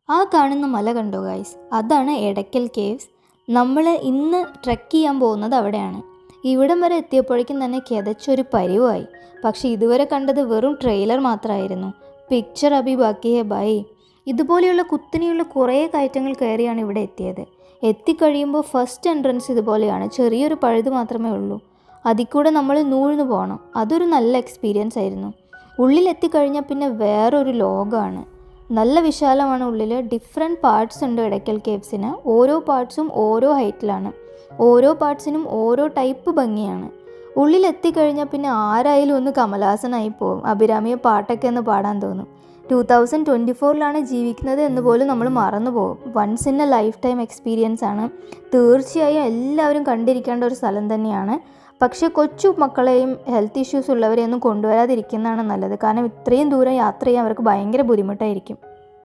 ആ കാണുന്ന മല കണ്ടോ ഗൈസ്, അതാണ് എടക്കൽ കേവ്സ്. നമ്മൾ ഇന്ന് ട്രെക്ക് ചെയ്യാൻ പോകുന്നത് അവിടെയാണ്. ഇവിടം വരെ എത്തിയപ്പോഴേക്കും തന്നെ കിതച്ചൊരു പരിവായി. പക്ഷേ ഇതുവരെ കണ്ടത് വെറും ട്രെയിലർ മാത്രമായിരുന്നു. പിക്ചർ അഭി ബാക്കി ഹെ ബൈ. ഇതുപോലെയുള്ള കുത്തനെയുള്ള കുറേ കയറ്റങ്ങൾ കയറിയാണ് ഇവിടെ എത്തിയത്. എത്തിക്കഴിയുമ്പോൾ ഫസ്റ്റ് എൻട്രൻസ് ഇതുപോലെയാണ്, ചെറിയൊരു പഴുത് മാത്രമേ ഉള്ളൂ. അതിൽ കൂടെ നമ്മൾ നൂഴ്ന്നു പോകണം. അതൊരു നല്ല എക്സ്പീരിയൻസ് ആയിരുന്നു. ഉള്ളിലെത്തിക്കഴിഞ്ഞാൽ പിന്നെ വേറൊരു ലോകമാണ്. നല്ല വിശാലമാണ് ഉള്ളിൽ. ഡിഫറെൻറ്റ് പാർട്സ് ഉണ്ട് എടക്കൽ കേവ്സിന്. ഓരോ പാർട്സും ഓരോ ഹൈറ്റിലാണ്. ഓരോ പാർട്സിനും ഓരോ ടൈപ്പ് ഭംഗിയാണ്. ഉള്ളിലെത്തിക്കഴിഞ്ഞാൽ പിന്നെ ആരായാലും ഒന്ന് കമലഹാസനായി പോകും. അഭിരാമിയെ പാട്ടൊക്കെ ഒന്ന് പാടാൻ തോന്നും. 2024 ജീവിക്കുന്നത് എന്ന് പോലും നമ്മൾ മറന്നു പോകും. Once in a lifetime experience ആണ്. തീർച്ചയായും എല്ലാവരും കണ്ടിരിക്കേണ്ട ഒരു സ്ഥലം തന്നെയാണ്. പക്ഷേ കൊച്ചു മക്കളെയും ഹെൽത്ത് ഇഷ്യൂസ് ഉള്ളവരെയൊന്നും കൊണ്ടുവരാതിരിക്കുന്നതാണ് നല്ലത്. കാരണം ഇത്രയും ദൂരം യാത്ര ചെയ്യാൻ അവർക്ക് ഭയങ്കര ബുദ്ധിമുട്ടായിരിക്കും.